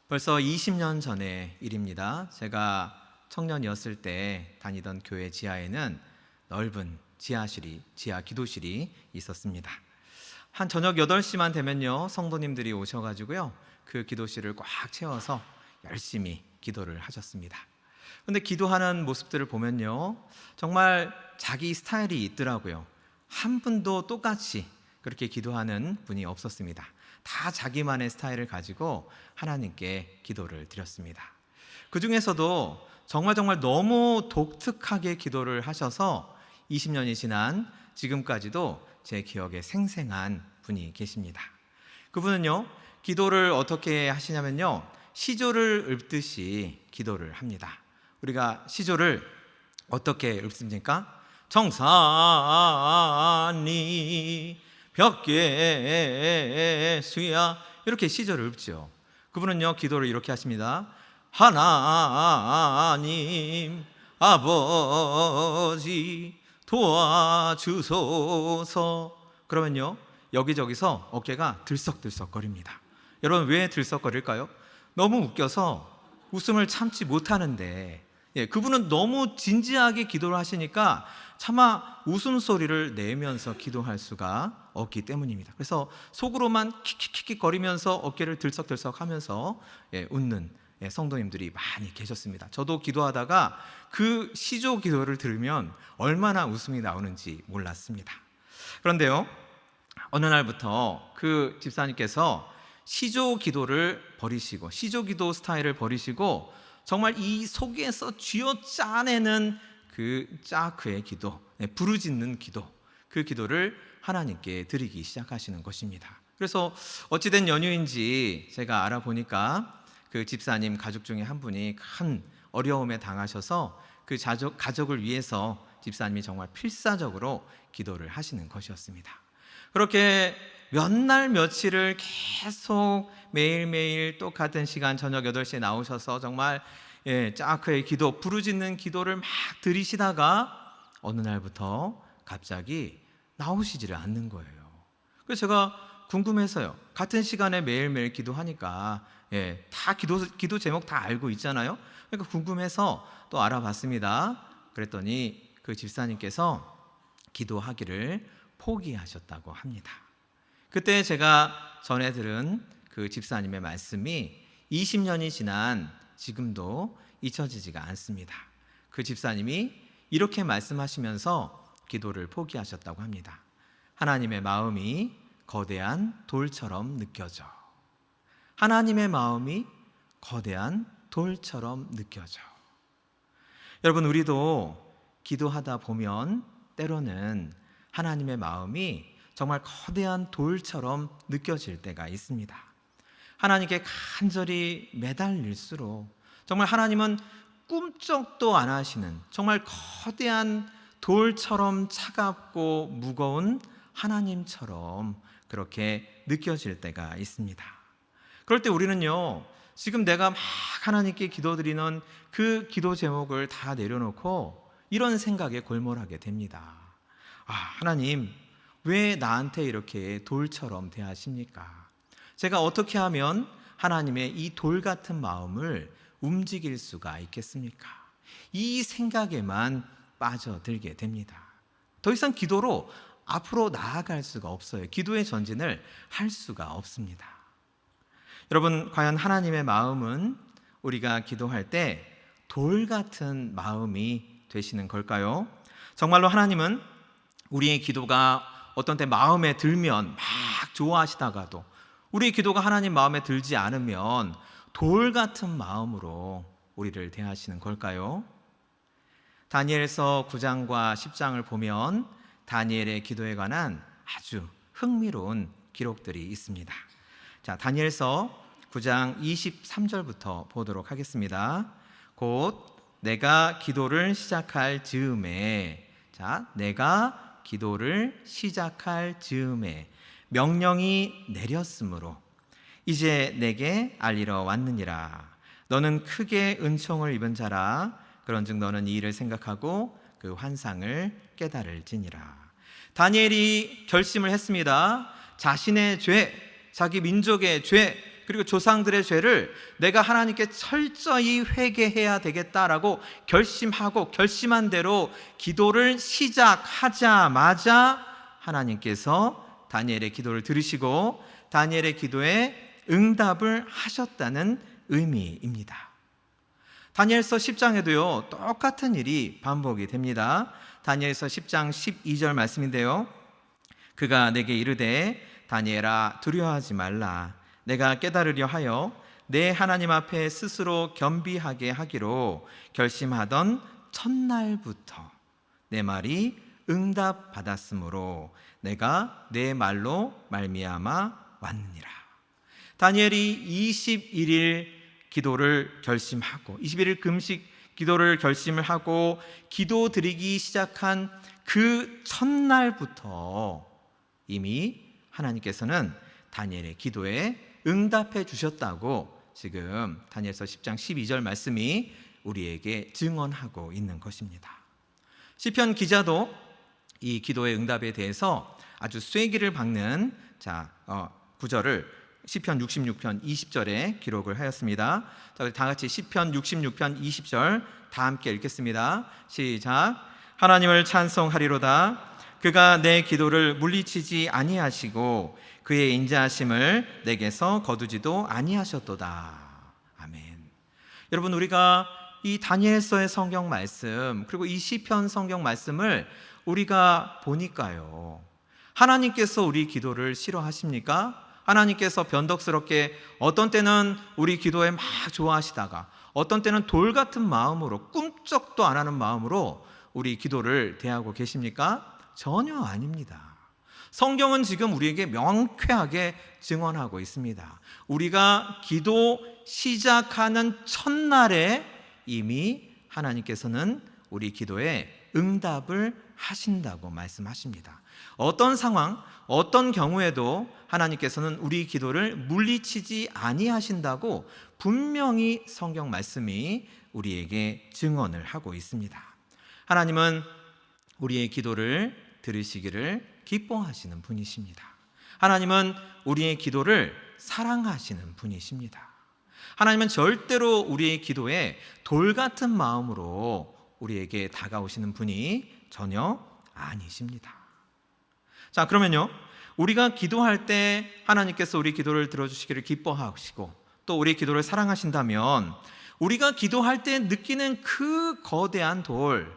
벌써 20년 전의 일입니다. 제가 청년이었을 때 다니던 교회 지하에는 넓은 지하 기도실이 있었습니다. 한 저녁 8시만 되면요, 성도님들이 오셔가지고요, 그 기도실을 꽉 채워서 열심히 기도를 하셨습니다. 그런데 기도하는 모습들을 보면요, 정말 자기 스타일이 있더라고요. 한 분도 똑같이 그렇게 기도하는 분이 없었습니다. 다 자기만의 스타일을 가지고 하나님께 기도를 드렸습니다. 그 중에서도 정말 너무 독특하게 기도를 하셔서 20년이 지난 지금까지도 제 기억에 생생한 분이 계십니다. 그분은요, 기도를 어떻게 하시냐면요, 시조를 읊듯이 기도를 합니다. 우리가 시조를 어떻게 읊습니까? 정산이 벽계수야, 이렇게 시조를 읊죠. 그분은요, 기도를 이렇게 하십니다. 하나님 아버지 도와주소서. 그러면요, 여기저기서 어깨가 들썩들썩거립니다. 여러분, 왜 들썩거릴까요? 너무 웃겨서 웃음을 참지 못하는데, 그분은 너무 진지하게 기도를 하시니까 차마 웃음소리를 내면서 기도할 수가 없기 때문입니다. 그래서 속으로만 킥킥킥 거리면서 어깨를 들썩들썩 하면서 웃는 성도님들이 많이 계셨습니다. 저도 기도하다가 그 시조 기도를 들으면 얼마나 웃음이 나오는지 몰랐습니다. 그런데요, 어느 날부터 그 집사님께서 시조 기도를 버리시고, 시조 기도 스타일을 버리시고, 정말 이 속에서 쥐어짜내는 그 짜크의 기도, 부르짖는 기도, 그 기도를 하나님께 드리기 시작하시는 것입니다. 그래서 어찌된 연유인지 제가 알아보니까 그 집사님 가족 중에 한 분이 큰 어려움에 당하셔서 그 가족을 위해서 집사님이 정말 필사적으로 기도를 하시는 것이었습니다. 그렇게 몇 날 며칠을 계속 매일매일 똑같은 시간 저녁 8시에 나오셔서 정말 짜크의 기도, 부르짖는 기도를 막 들이시다가 어느 날부터 갑자기 나오시지를 않는 거예요. 그래서 제가 궁금해서요, 같은 시간에 매일매일 기도하니까 다 기도 제목 다 알고 있잖아요. 그러니까 궁금해서 또 알아봤습니다. 그랬더니 그 집사님께서 기도하기를 포기하셨다고 합니다. 그때 제가 전해 들은 그 집사님의 말씀이 20년이 지난 지금도 잊혀지지가 않습니다. 그 집사님이 이렇게 말씀하시면서 기도를 포기하셨다고 합니다. 하나님의 마음이 거대한 돌처럼 느껴져. 하나님의 마음이 거대한 돌처럼 느껴져. 여러분, 우리도 기도하다 보면 때로는 하나님의 마음이 정말 거대한 돌처럼 느껴질 때가 있습니다. 하나님께 간절히 매달릴수록 정말 하나님은 꿈쩍도 안 하시는 정말 거대한 돌처럼 차갑고 무거운 하나님처럼 그렇게 느껴질 때가 있습니다. 그럴 때 우리는요, 지금 내가 막 하나님께 기도드리는 그 기도 제목을 다 내려놓고 이런 생각에 골몰하게 됩니다. 하나님, 왜 나한테 이렇게 돌처럼 대하십니까? 제가 어떻게 하면 하나님의 이 돌 같은 마음을 움직일 수가 있겠습니까? 이 생각에만 빠져들게 됩니다. 더 이상 기도로 앞으로 나아갈 수가 없어요. 기도의 전진을 할 수가 없습니다. 여러분, 과연 하나님의 마음은 우리가 기도할 때 돌 같은 마음이 되시는 걸까요? 정말로 하나님은 우리의 기도가 어떤 때 마음에 들면 막 좋아하시다가도 우리의 기도가 하나님 마음에 들지 않으면 돌 같은 마음으로 우리를 대하시는 걸까요? 다니엘서 9장과 10장을 보면 다니엘의 기도에 관한 아주 흥미로운 기록들이 있습니다. 자, 다니엘서 9장 23절부터 보도록 하겠습니다. 곧 내가 기도를 시작할 즈음에, 내가 기도를 시작할 즈음에 명령이 내렸으므로 이제 내게 알리러 왔느니라. 너는 크게 은총을 입은 자라. 그런즉 너는 이 일을 생각하고 그 환상을 깨달을지니라. 다니엘이 결심을 했습니다. 자신의 죄, 자기 민족의 죄, 그리고 조상들의 죄를 내가 하나님께 철저히 회개해야 되겠다라고 결심하고 결심한 대로 기도를 시작하자마자 하나님께서 다니엘의 기도를 들으시고 다니엘의 기도에 응답을 하셨다는 의미입니다. 다니엘서 10장에도요 똑같은 일이 반복이 됩니다. 다니엘서 10장 12절 말씀인데요, 그가 내게 이르되 다니엘아 두려워하지 말라. 내가 깨달으려 하여 내 하나님 앞에 스스로 겸비하게 하기로 결심하던 첫날부터 내 말이 응답받았으므로 내가 내 말로 말미암아 왔느니라. 다니엘이 21일 기도를 결심하고 21일 금식 기도를 결심을 하고 기도 드리기 시작한 그 첫날부터 이미 하나님께서는 다니엘의 기도에 응답해 주셨다고 지금 다니엘서 10장 12절 말씀이 우리에게 증언하고 있는 것입니다. 시편 기자도 이 기도의 응답에 대해서 아주 쐐기를 박는 구절을 시편 66편 20절에 기록을 하였습니다. 자, 우리 다 같이 시편 66편 20절 다 함께 읽겠습니다. 시작. 하나님을 찬송하리로다. 그가 내 기도를 물리치지 아니하시고 그의 인자하심을 내게서 거두지도 아니하셨도다. 아멘. 여러분, 우리가 이 다니엘서의 성경 말씀 그리고 이 시편 성경 말씀을 우리가 보니까요, 하나님께서 우리 기도를 싫어하십니까? 하나님께서 변덕스럽게 어떤 때는 우리 기도에 막 좋아하시다가 어떤 때는 돌 같은 마음으로, 꿈쩍도 안 하는 마음으로 우리 기도를 대하고 계십니까? 전혀 아닙니다. 성경은 지금 우리에게 명쾌하게 증언하고 있습니다. 우리가 기도 시작하는 첫날에 이미 하나님께서는 우리 기도에 응답을 하신다고 말씀하십니다. 어떤 상황, 어떤 경우에도 하나님께서는 우리 기도를 물리치지 아니하신다고 분명히 성경 말씀이 우리에게 증언을 하고 있습니다. 하나님은 우리의 기도를 들으시기를 기뻐하시는 분이십니다. 하나님은 우리의 기도를 사랑하시는 분이십니다. 하나님은 절대로 우리의 기도에 돌 같은 마음으로 우리에게 다가오시는 분이 전혀 아니십니다. 자, 그러면요, 우리가 기도할 때 하나님께서 우리 기도를 들어주시기를 기뻐하시고 또 우리 기도를 사랑하신다면 우리가 기도할 때 느끼는 그 거대한 돌,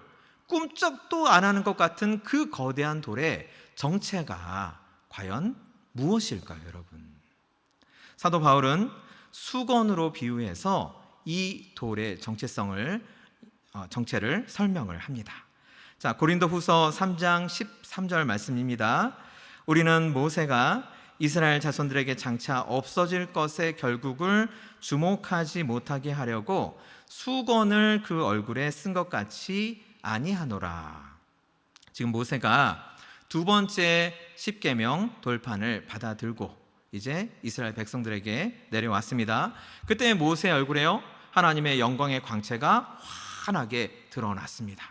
꿈쩍도 안 하는 것 같은 그 거대한 돌의 정체가 과연 무엇일까요, 여러분? 사도 바울은 수건으로 비유해서 이 돌의 정체를 설명을 합니다. 자, 고린도후서 3장 13절 말씀입니다. 우리는 모세가 이스라엘 자손들에게 장차 없어질 것의 결국을 주목하지 못하게 하려고 수건을 그 얼굴에 쓴 것 같이 아니하노라. 지금 모세가 두 번째 십계명 돌판을 받아들고 이제 이스라엘 백성들에게 내려왔습니다. 그때 모세 얼굴에요, 하나님의 영광의 광채가 환하게 드러났습니다.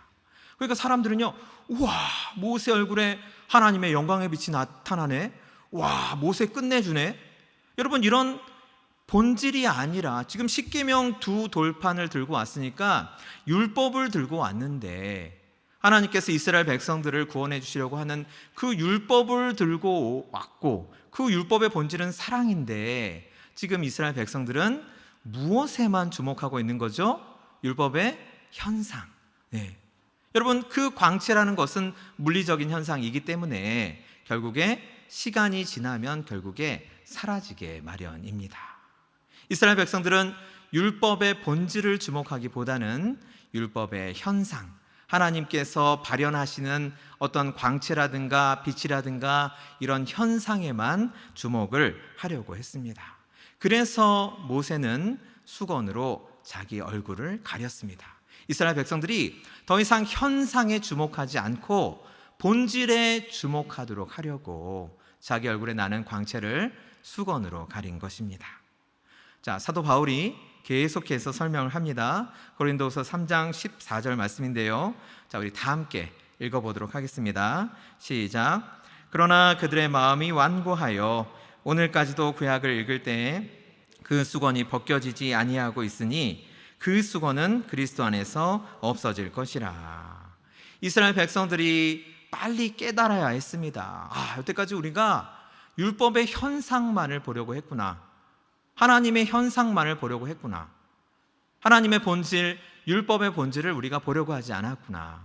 그러니까 사람들은요, 우와, 모세 얼굴에 하나님의 영광의 빛이 나타나네, 와, 모세 끝내주네. 여러분, 이런 본질이 아니라 지금 십계명 두 돌판을 들고 왔으니까 율법을 들고 왔는데 하나님께서 이스라엘 백성들을 구원해 주시려고 하는 그 율법을 들고 왔고 그 율법의 본질은 사랑인데 지금 이스라엘 백성들은 무엇에만 주목하고 있는 거죠? 율법의 현상. 네. 여러분, 그 광채라는 것은 물리적인 현상이기 때문에 결국에 시간이 지나면 결국에 사라지게 마련입니다. 이스라엘 백성들은 율법의 본질을 주목하기보다는 율법의 현상, 하나님께서 발현하시는 어떤 광채라든가 빛이라든가 이런 현상에만 주목을 하려고 했습니다. 그래서 모세는 수건으로 자기 얼굴을 가렸습니다. 이스라엘 백성들이 더 이상 현상에 주목하지 않고 본질에 주목하도록 하려고 자기 얼굴에 나는 광채를 수건으로 가린 것입니다. 자, 사도 바울이 계속해서 설명을 합니다. 고린도후서 3장 14절 말씀인데요. 자, 우리 다 함께 읽어보도록 하겠습니다. 시작. 그러나 그들의 마음이 완고하여 오늘까지도 구약을 읽을 때 그 수건이 벗겨지지 아니하고 있으니 그 수건은 그리스도 안에서 없어질 것이라. 이스라엘 백성들이 빨리 깨달아야 했습니다. 여태까지 우리가 율법의 현상만을 보려고 했구나. 하나님의 현상만을 보려고 했구나. 하나님의 본질, 율법의 본질을 우리가 보려고 하지 않았구나.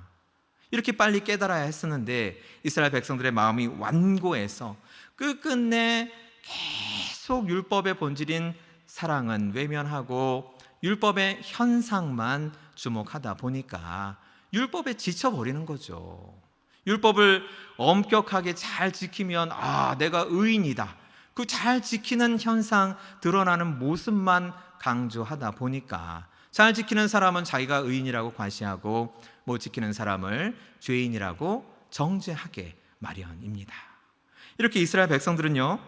이렇게 빨리 깨달아야 했었는데 이스라엘 백성들의 마음이 완고해서 끝끝내 계속 율법의 본질인 사랑은 외면하고 율법의 현상만 주목하다 보니까 율법에 지쳐버리는 거죠. 율법을 엄격하게 잘 지키면 내가 의인이다. 그 잘 지키는 현상, 드러나는 모습만 강조하다 보니까 잘 지키는 사람은 자기가 의인이라고 과시하고 못 지키는 사람을 죄인이라고 정죄하게 마련입니다. 이렇게 이스라엘 백성들은요,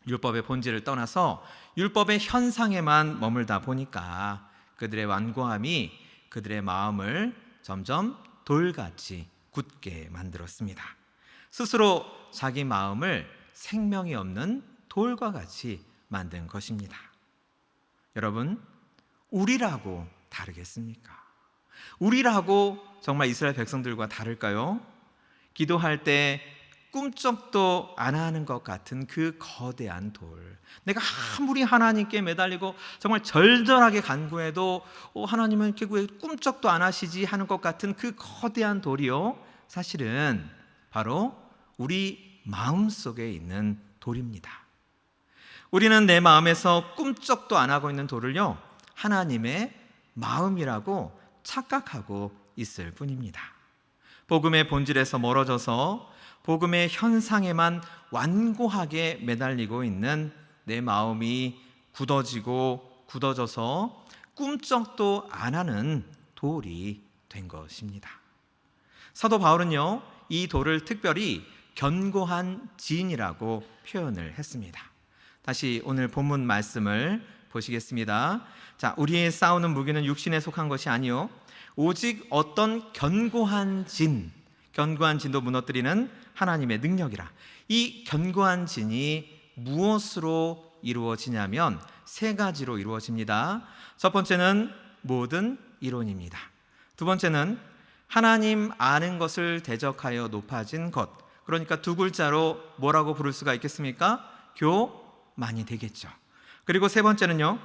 율법의 본질을 떠나서 율법의 현상에만 머물다 보니까 그들의 완고함이 그들의 마음을 점점 돌같이 굳게 만들었습니다. 스스로 자기 마음을 생명이 없는 돌과 같이 만든 것입니다. 여러분, 우리라고 다르겠습니까? 우리라고 정말 이스라엘 백성들과 다를까요? 기도할 때 꿈쩍도 안 하는 것 같은 그 거대한 돌, 내가 아무리 하나님께 매달리고 정말 절절하게 간구해도 하나님은 결국에 꿈쩍도 안 하시지 하는 것 같은 그 거대한 돌이요, 사실은 바로 우리 마음속에 있는 돌입니다. 우리는 내 마음에서 꿈쩍도 안 하고 있는 돌을요, 하나님의 마음이라고 착각하고 있을 뿐입니다. 복음의 본질에서 멀어져서 복음의 현상에만 완고하게 매달리고 있는 내 마음이 굳어져서 꿈쩍도 안 하는 돌이 된 것입니다. 사도 바울은요, 이 돌을 특별히 견고한 진이라고 표현을 했습니다. 다시 오늘 본문 말씀을 보시겠습니다. 자, 우리의 싸우는 무기는 육신에 속한 것이 아니요 오직 어떤 견고한 진도 무너뜨리는 하나님의 능력이라. 이 견고한 진이 무엇으로 이루어지냐면 세 가지로 이루어집니다. 첫 번째는 모든 이론입니다. 두 번째는 하나님 아는 것을 대적하여 높아진 것. 그러니까 두 글자로 뭐라고 부를 수가 있겠습니까? 교만이 되겠죠. 그리고 세 번째는요,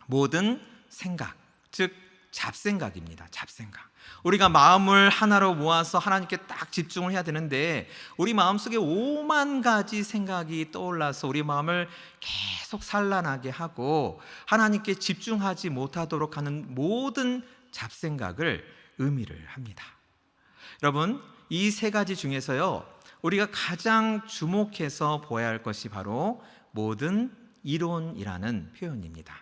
모든 생각, 즉 잡생각입니다. 잡생각. 우리가 마음을 하나로 모아서 하나님께 딱 집중을 해야 되는데 우리 마음속에 5만 가지 생각이 떠올라서 우리 마음을 계속 산란하게 하고 하나님께 집중하지 못하도록 하는 모든 잡생각을 의미를 합니다. 여러분, 이 세 가지 중에서요, 우리가 가장 주목해서 보아야 할 것이 바로 모든 이론이라는 표현입니다.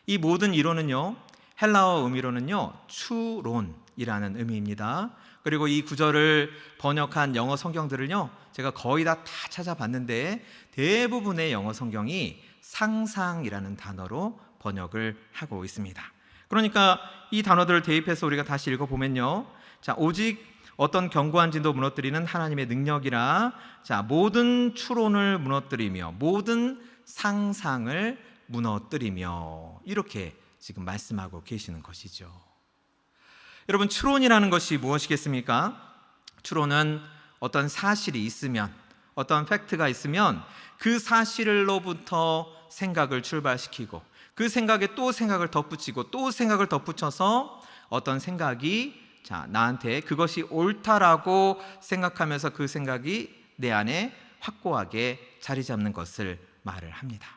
이 모든 이론은요, 헬라어 의미로는요, 추론이라는 의미입니다. 그리고 이 구절을 번역한 영어 성경들을요, 제가 거의 다 찾아봤는데 대부분의 영어 성경이 상상이라는 단어로 번역을 하고 있습니다. 그러니까 이 단어들을 대입해서 우리가 다시 읽어보면요, 자, 오직 어떤 견고한 진도 무너뜨리는 하나님의 능력이라. 자, 모든 추론을 무너뜨리며 모든 상상을 무너뜨리며, 이렇게 지금 말씀하고 계시는 것이죠. 여러분, 추론이라는 것이 무엇이겠습니까? 추론은 어떤 사실이 있으면, 어떤 팩트가 있으면 그 사실로부터 생각을 출발시키고 그 생각에 또 생각을 덧붙이고 또 생각을 덧붙여서 어떤 생각이 나한테 그것이 옳다라고 생각하면서 그 생각이 내 안에 확고하게 자리 잡는 것을 말을 합니다.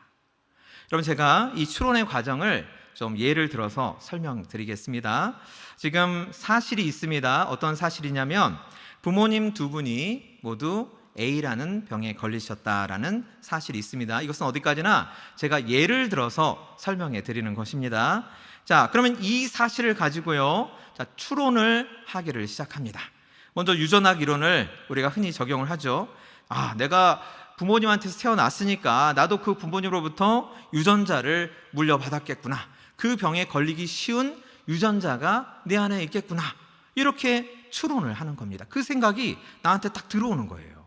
여러분, 제가 이 추론의 과정을 좀 예를 들어서 설명드리겠습니다. 지금 사실이 있습니다. 어떤 사실이냐면 부모님 두 분이 모두 A라는 병에 걸리셨다라는 사실이 있습니다. 이것은 어디까지나 제가 예를 들어서 설명해 드리는 것입니다. 자, 그러면 이 사실을 가지고요, 추론을 하기를 시작합니다. 먼저 유전학 이론을 우리가 흔히 적용을 하죠. 내가 부모님한테서 태어났으니까 나도 그 부모님으로부터 유전자를 물려받았겠구나. 그 병에 걸리기 쉬운 유전자가 내 안에 있겠구나. 이렇게 추론을 하는 겁니다. 그 생각이 나한테 딱 들어오는 거예요.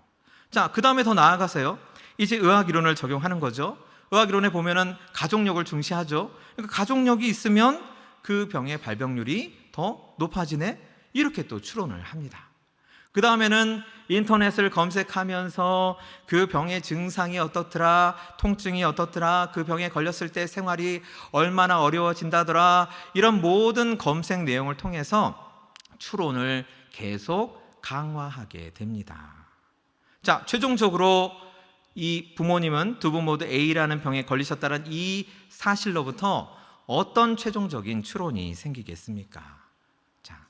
자, 그 다음에 더 나아가서요, 이제 의학 이론을 적용하는 거죠. 의학이론에 보면은 가족력을 중시하죠. 그러니까 가족력이 있으면 그 병의 발병률이 더 높아지네, 이렇게 또 추론을 합니다. 그 다음에는 인터넷을 검색하면서 그 병의 증상이 어떻더라, 통증이 어떻더라, 그 병에 걸렸을 때 생활이 얼마나 어려워진다더라, 이런 모든 검색 내용을 통해서 추론을 계속 강화하게 됩니다. 자, 최종적으로 이 부모님은 두 분 모두 A라는 병에 걸리셨다는 이 사실로부터 어떤 최종적인 추론이 생기겠습니까? 자,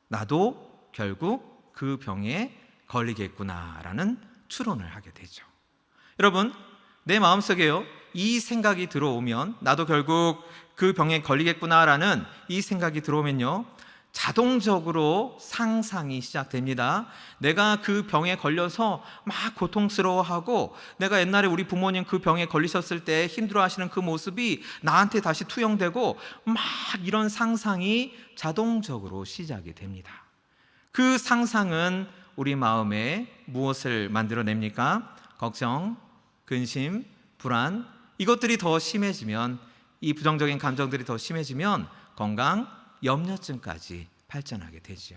나도 결국 그 병에 걸리겠구나라는 추론을 하게 되죠. 여러분, 내 마음속에요, 이 생각이 들어오면, 나도 결국 그 병에 걸리겠구나라는 이 생각이 들어오면요, 자동적으로 상상이 시작됩니다. 내가 그 병에 걸려서 막 고통스러워하고, 내가 옛날에 우리 부모님 그 병에 걸리셨을 때 힘들어하시는 그 모습이 나한테 다시 투영되고, 막 이런 상상이 자동적으로 시작이 됩니다. 그 상상은 우리 마음에 무엇을 만들어냅니까? 걱정, 근심, 불안, 이것들이 더 심해지면, 이 부정적인 감정들이 더 심해지면 건강, 염려증까지 발전하게 되죠.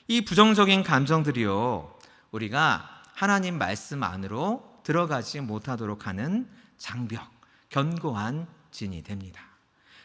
이 부정적인 감정들이요, 우리가 하나님 말씀 안으로 들어가지 못하도록 하는 장벽, 견고한 진이 됩니다.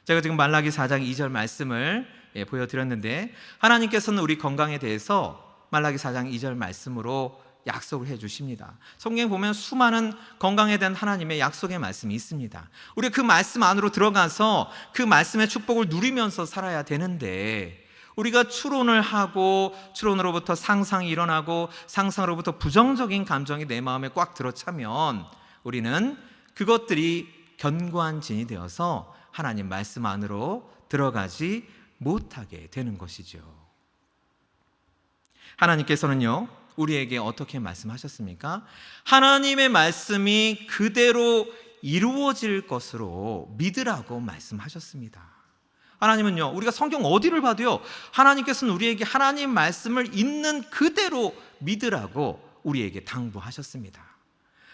제가 지금 말라기 4장 2절 말씀을 보여드렸는데, 하나님께서는 우리 건강에 대해서 말라기 4장 2절 말씀으로 약속을 해주십니다. 성경에 보면 수많은 건강에 대한 하나님의 약속의 말씀이 있습니다. 우리가 그 말씀 안으로 들어가서 그 말씀의 축복을 누리면서 살아야 되는데, 우리가 추론을 하고 추론으로부터 상상이 일어나고 상상으로부터 부정적인 감정이 내 마음에 꽉 들어차면 우리는 그것들이 견고한 진이 되어서 하나님 말씀 안으로 들어가지 못하게 되는 것이죠. 하나님께서는요, 우리에게 어떻게 말씀하셨습니까? 하나님의 말씀이 그대로 이루어질 것으로 믿으라고 말씀하셨습니다. 하나님은요, 우리가 성경 어디를 봐도요, 하나님께서는 우리에게 하나님 말씀을 있는 그대로 믿으라고 우리에게 당부하셨습니다.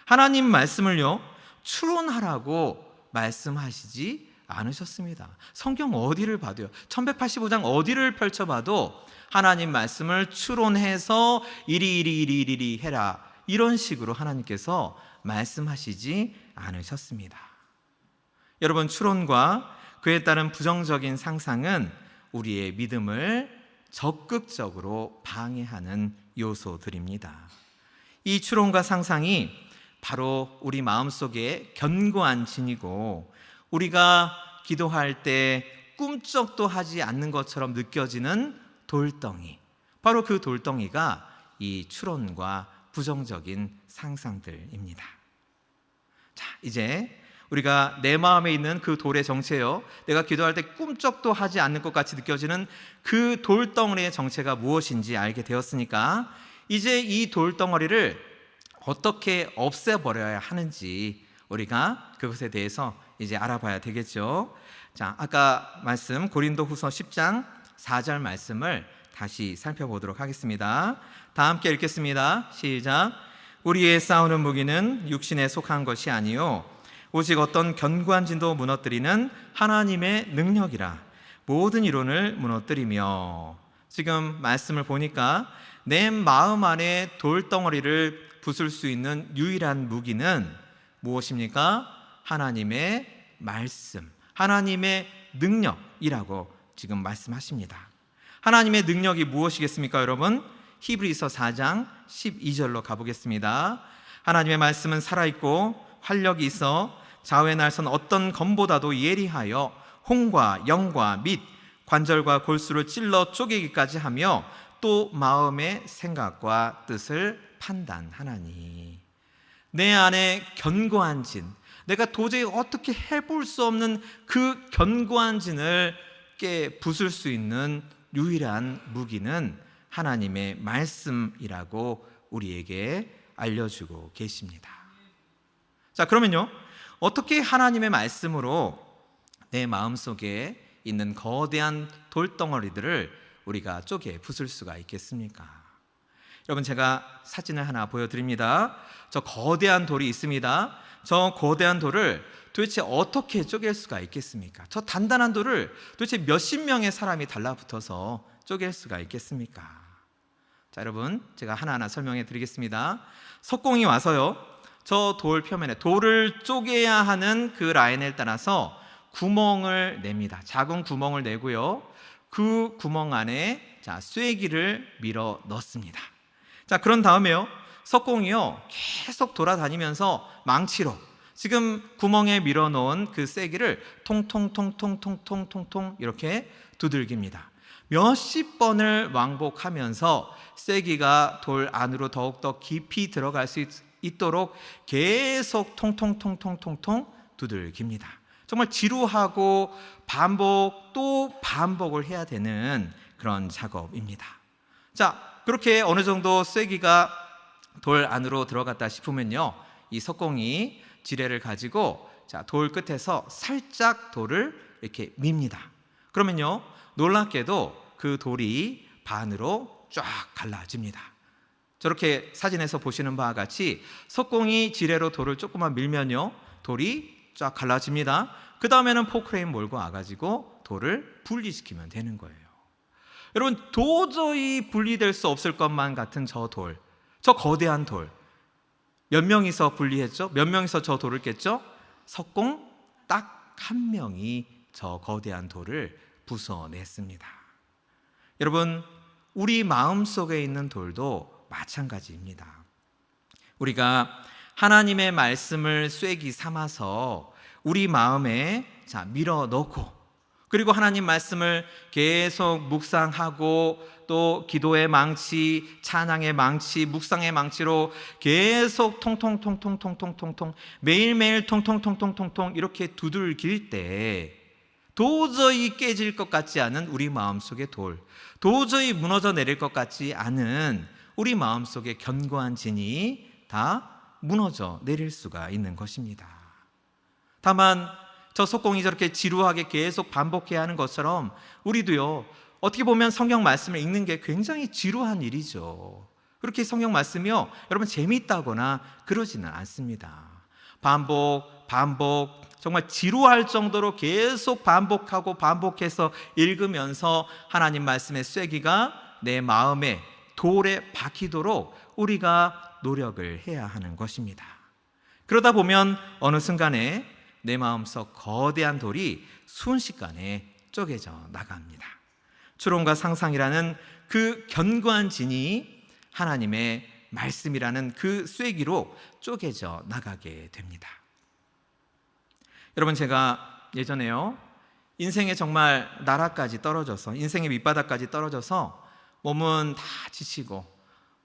하나님 말씀을요, 추론하라고 말씀하시지 않으셨습니다. 성경 어디를 봐도요, 1185장 어디를 펼쳐봐도 하나님 말씀을 추론해서 이리 해라, 이런 식으로 하나님께서 말씀하시지 않으셨습니다. 여러분, 추론과 그에 따른 부정적인 상상은 우리의 믿음을 적극적으로 방해하는 요소들입니다. 이 추론과 상상이 바로 우리 마음속에 견고한 진이고, 우리가 기도할 때 꿈쩍도 하지 않는 것처럼 느껴지는 돌덩이, 바로 그 돌덩이가 이 추론과 부정적인 상상들입니다. 자, 이제 우리가 내 마음에 있는 그 돌의 정체요, 내가 기도할 때 꿈쩍도 하지 않는 것 같이 느껴지는 그 돌덩어리의 정체가 무엇인지 알게 되었으니까, 이제 이 돌덩어리를 어떻게 없애버려야 하는지 우리가 그것에 대해서 이제 알아봐야 되겠죠. 자, 아까 말씀 고린도후서 10장 4절 말씀을 다시 살펴보도록 하겠습니다. 다 함께 읽겠습니다. 시작. 우리의 싸우는 무기는 육신에 속한 것이 아니요 오직 어떤 견고한 진도 무너뜨리는 하나님의 능력이라. 모든 이론을 무너뜨리며. 지금 말씀을 보니까 내 마음 안에 돌덩어리를 부술 수 있는 유일한 무기는 무엇입니까? 하나님의 말씀, 하나님의 능력이라고 지금 말씀하십니다. 하나님의 능력이 무엇이겠습니까, 여러분? 히브리서 4장 12절로 가보겠습니다. 하나님의 말씀은 살아있고 활력이 있어 좌우의 날선 어떤 검보다도 예리하여 홍과 영과 및 관절과 골수를 찔러 쪼개기까지 하며 또 마음의 생각과 뜻을 판단하나니. 내 안에 견고한 진, 내가 도저히 어떻게 해볼 수 없는 그 견고한 진을 부술 수 있는 유일한 무기는 하나님의 말씀이라고 우리에게 알려주고 계십니다. 자, 그러면요, 어떻게 하나님의 말씀으로 내 마음속에 있는 거대한 돌덩어리들을 우리가 쪼개 부술 수가 있겠습니까? 여러분, 제가 사진을 하나 보여드립니다. 저 거대한 돌이 있습니다. 저 거대한 돌을 도대체 어떻게 쪼갤 수가 있겠습니까? 저 단단한 돌을 도대체 몇십 명의 사람이 달라붙어서 쪼갤 수가 있겠습니까? 자, 여러분, 제가 하나하나 설명해 드리겠습니다. 석공이 와서요, 저 돌 표면에 돌을 쪼개야 하는 그 라인을 따라서 구멍을 냅니다. 작은 구멍을 내고요, 그 구멍 안에 쐐기를 밀어 넣습니다. 자, 그런 다음에요, 석공이요 계속 돌아다니면서 망치로 지금 구멍에 밀어 넣은 그 쐐기를 통통통통통통통 이렇게 두들깁니다. 몇십 번을 왕복하면서 쐐기가 돌 안으로 더욱더 깊이 들어갈 수 있도록 계속 통통통통통통 두들깁니다. 정말 지루하고 반복 또 반복을 해야 되는 그런 작업입니다. 자, 그렇게 어느 정도 쐐기가 돌 안으로 들어갔다 싶으면요, 이 석공이 지뢰를 가지고 돌 끝에서 살짝 돌을 이렇게 밉니다. 그러면요, 놀랍게도 그 돌이 반으로 쫙 갈라집니다. 저렇게 사진에서 보시는 바와 같이 석공이 지뢰로 돌을 조금만 밀면요, 돌이 쫙 갈라집니다. 그 다음에는 포크레인 몰고 와가지고 돌을 분리시키면 되는 거예요. 여러분, 도저히 분리될 수 없을 것만 같은 저 돌, 저 거대한 돌, 몇 명이서 분리했죠? 몇 명이서 저 돌을 깼죠? 석공 딱 한 명이 저 거대한 돌을 부숴냈습니다. 여러분, 우리 마음속에 있는 돌도 마찬가지입니다. 우리가 하나님의 말씀을 쐐기 삼아서 우리 마음에 밀어 넣고, 그리고 하나님 말씀을 계속 묵상하고 또 기도의 망치, 찬양의 망치, 묵상의 망치로 계속 통통통통통통통통 매일매일 통통통통통통 이렇게 두들길 때 도저히 깨질 것 같지 않은 우리 마음속의 돌, 도저히 무너져 내릴 것 같지 않은 우리 마음속의 견고한 진이 다 무너져 내릴 수가 있는 것입니다. 다만 저 석공이 저렇게 지루하게 계속 반복해야 하는 것처럼 우리도요, 어떻게 보면 성경 말씀을 읽는 게 굉장히 지루한 일이죠. 그렇게 성경 말씀이요, 여러분 재미있다거나 그러지는 않습니다. 반복 정말 지루할 정도로 계속 반복하고 반복해서 읽으면서 하나님 말씀의 쐐기가 내 마음에 돌에 박히도록 우리가 노력을 해야 하는 것입니다. 그러다 보면 어느 순간에 내 마음속 거대한 돌이 순식간에 쪼개져 나갑니다. 추론과 상상이라는 그 견고한 진이 하나님의 말씀이라는 그 쐐기로 쪼개져 나가게 됩니다. 여러분, 제가 예전에요, 인생에 정말 나락까지 떨어져서, 인생의 밑바닥까지 떨어져서 몸은 다 지치고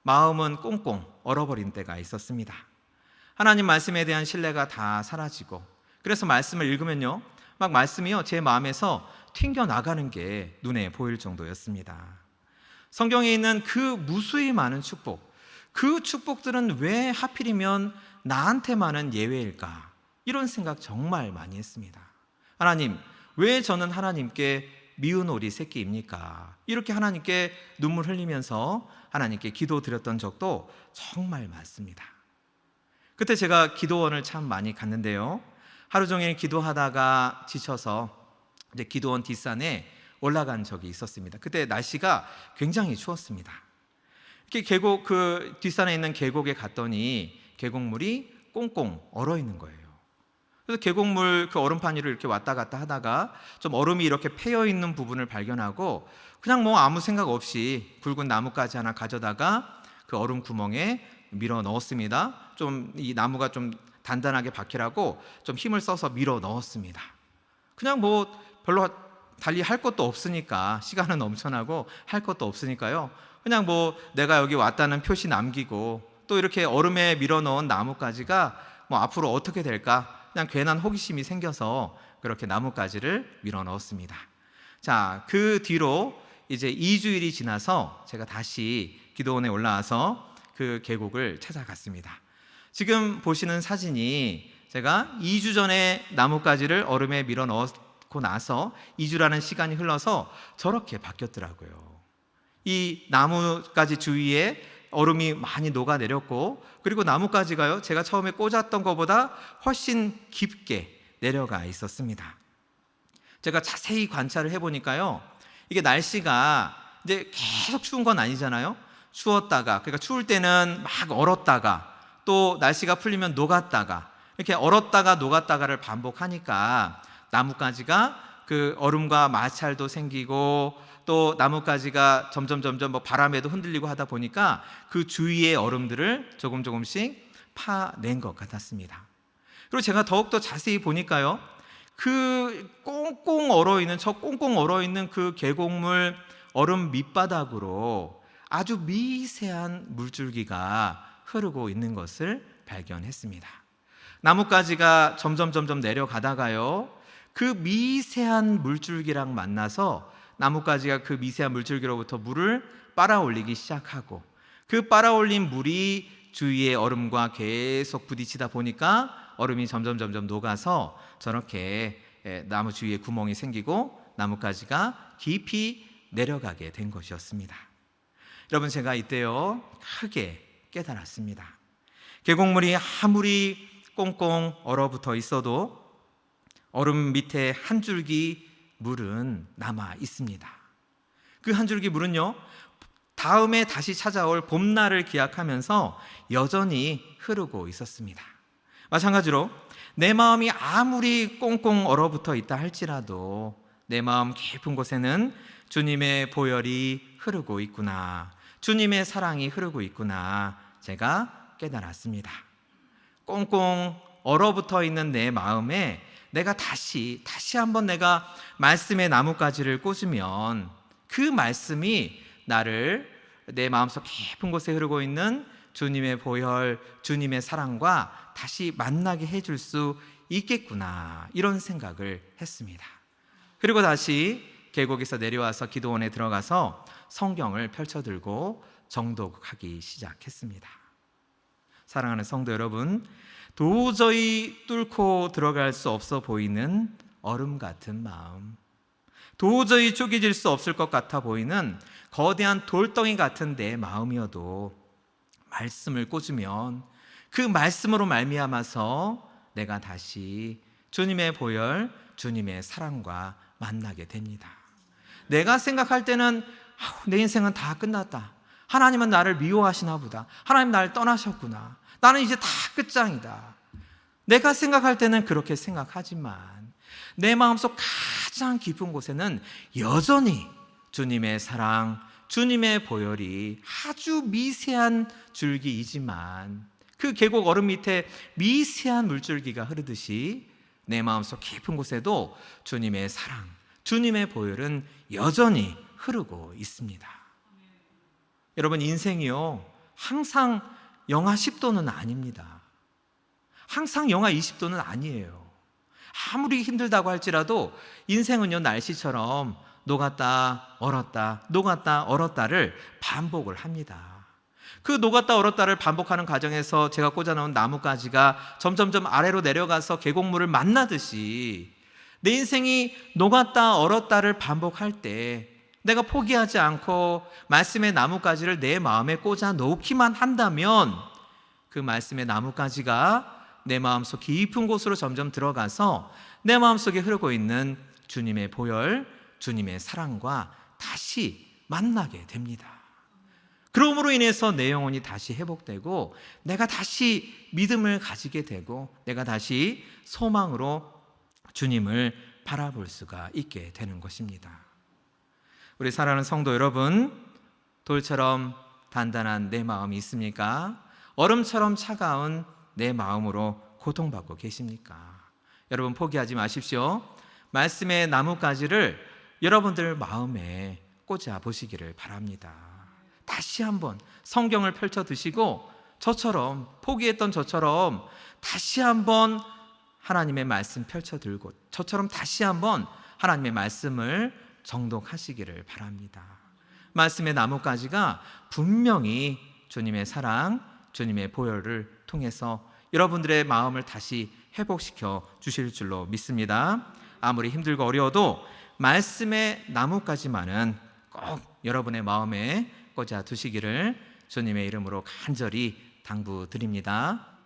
마음은 꽁꽁 얼어버린 때가 있었습니다. 하나님 말씀에 대한 신뢰가 다 사라지고, 그래서 말씀을 읽으면요, 막 말씀이요 제 마음에서 튕겨나가는 게 눈에 보일 정도였습니다. 성경에 있는 그 무수히 많은 축복, 그 축복들은 왜 하필이면 나한테만은 예외일까? 이런 생각 정말 많이 했습니다. 하나님, 왜 저는 하나님께 미운 오리 새끼입니까? 이렇게 하나님께 눈물 흘리면서 하나님께 기도드렸던 적도 정말 많습니다. 그때 제가 기도원을 참 많이 갔는데요, 하루 종일 기도하다가 지쳐서 이제 기도원 뒷산에 올라간 적이 있었습니다. 그때 날씨가 굉장히 추웠습니다. 이렇게 계곡, 그 뒷산에 있는 계곡에 갔더니 계곡물이 꽁꽁 얼어 있는 거예요. 그래서 계곡물 그 얼음판 위로 이렇게 왔다 갔다 하다가 좀 얼음이 이렇게 패여 있는 부분을 발견하고 그냥 뭐 아무 생각 없이 굵은 나뭇가지 하나 가져다가 그 얼음 구멍에 밀어 넣었습니다. 좀 이 나무가 좀 단단하게 박히라고 좀 힘을 써서 밀어 넣었습니다. 그냥 뭐 별로 달리 할 것도 없으니까, 시간은 넘쳐나고 할 것도 없으니까요, 그냥 뭐 내가 여기 왔다는 표시 남기고, 또 이렇게 얼음에 밀어 넣은 나뭇가지가 뭐 앞으로 어떻게 될까, 그냥 괜한 호기심이 생겨서 그렇게 나뭇가지를 밀어 넣었습니다. 자, 그 뒤로 이제 2주일이 지나서 제가 다시 기도원에 올라와서 그 계곡을 찾아갔습니다. 지금 보시는 사진이 제가 2주 전에 나뭇가지를 얼음에 밀어 넣고 나서 2주라는 시간이 흘러서 저렇게 바뀌었더라고요. 이 나뭇가지 주위에 얼음이 많이 녹아내렸고, 그리고 나뭇가지가요, 제가 처음에 꽂았던 것보다 훨씬 깊게 내려가 있었습니다. 제가 자세히 관찰을 해보니까요, 이게 날씨가 이제 계속 추운 건 아니잖아요. 추웠다가, 그러니까 추울 때는 막 얼었다가, 또 날씨가 풀리면 녹았다가, 이렇게 얼었다가 녹았다가를 반복하니까 나뭇가지가 그 얼음과 마찰도 생기고, 또 나뭇가지가 점점 뭐 바람에도 흔들리고 하다 보니까 그 주위의 얼음들을 조금씩 파낸 것 같았습니다. 그리고 제가 더욱더 자세히 보니까요, 그 꽁꽁 얼어있는 그 계곡물 얼음 밑바닥으로 아주 미세한 물줄기가 흐르고 있는 것을 발견했습니다. 나뭇가지가 점점 내려가다가요, 그 미세한 물줄기랑 만나서 나뭇가지가 그 미세한 물줄기로부터 물을 빨아올리기 시작하고, 그 빨아올린 물이 주위의 얼음과 계속 부딪히다 보니까 얼음이 점점 녹아서 저렇게 나무 주위에 구멍이 생기고 나뭇가지가 깊이 내려가게 된 것이었습니다. 여러분, 제가 이때요 크게 깨달았습니다. 계곡물이 아무리 꽁꽁 얼어붙어 있어도 얼음 밑에 한 줄기 물은 남아 있습니다. 그 한 줄기 물은요, 다음에 다시 찾아올 봄날을 기약하면서 여전히 흐르고 있었습니다. 마찬가지로 내 마음이 아무리 꽁꽁 얼어붙어 있다 할지라도 내 마음 깊은 곳에는 주님의 보혈이 흐르고 있구나, 주님의 사랑이 흐르고 있구나, 제가 깨달았습니다. 꽁꽁 얼어붙어 있는 내 마음에 내가 다시 한번 내가 말씀의 나뭇가지를 꽂으면 그 말씀이 나를 내 마음속 깊은 곳에 흐르고 있는 주님의 보혈, 주님의 사랑과 다시 만나게 해줄 수 있겠구나, 이런 생각을 했습니다. 그리고 다시 계곡에서 내려와서 기도원에 들어가서 성경을 펼쳐들고 정독하기 시작했습니다. 사랑하는 성도 여러분, 도저히 뚫고 들어갈 수 없어 보이는 얼음 같은 마음, 도저히 쪼개질 수 없을 것 같아 보이는 거대한 돌덩이 같은 내 마음이어도 말씀을 꽂으면 그 말씀으로 말미암아서 내가 다시 주님의 보혈, 주님의 사랑과 만나게 됩니다. 내가 생각할 때는 내 인생은 다 끝났다, 하나님은 나를 미워하시나 보다, 하나님 나를 떠나셨구나, 나는 이제 다 끝장이다, 내가 생각할 때는 그렇게 생각하지만 내 마음속 가장 깊은 곳에는 여전히 주님의 사랑, 주님의 보혈이 아주 미세한 줄기이지만 그 계곡 얼음 밑에 미세한 물줄기가 흐르듯이 내 마음속 깊은 곳에도 주님의 사랑, 주님의 보혈은 여전히 흐르고 있습니다. 여러분, 인생이요 항상 영하 10도는 아닙니다. 항상 영하 20도는 아니에요. 아무리 힘들다고 할지라도 인생은요 날씨처럼 녹았다 얼었다 녹았다 얼었다를 반복을 합니다. 그 녹았다 얼었다를 반복하는 과정에서 제가 꽂아놓은 나뭇가지가 점점 아래로 내려가서 계곡물을 만나듯이 내 인생이 녹았다 얼었다를 반복할 때 내가 포기하지 않고 말씀의 나뭇가지를 내 마음에 꽂아 놓기만 한다면 그 말씀의 나뭇가지가 내 마음속 깊은 곳으로 점점 들어가서 내 마음속에 흐르고 있는 주님의 보혈, 주님의 사랑과 다시 만나게 됩니다. 그러므로 인해서 내 영혼이 다시 회복되고 내가 다시 믿음을 가지게 되고 내가 다시 소망으로 주님을 바라볼 수가 있게 되는 것입니다. 우리 사랑하는 성도 여러분, 돌처럼 단단한 내 마음이 있습니까? 얼음처럼 차가운 내 마음으로 고통받고 계십니까? 여러분, 포기하지 마십시오. 말씀의 나뭇가지를 여러분들 마음에 꽂아 보시기를 바랍니다. 다시 한번 성경을 펼쳐 드시고 저처럼 포기했던 저처럼 다시 한번 하나님의 말씀 펼쳐 들고 저처럼 다시 한번 하나님의 말씀을 정독하시기를 바랍니다. 말씀의 나뭇가지가 분명히 주님의 사랑, 주님의 보혈을 통해서 여러분들의 마음을 다시 회복시켜 주실 줄로 믿습니다. 아무리 힘들고 어려워도 말씀의 나뭇가지만은 꼭 여러분의 마음에 꽂아 두시기를 주님의 이름으로 간절히 당부드립니다.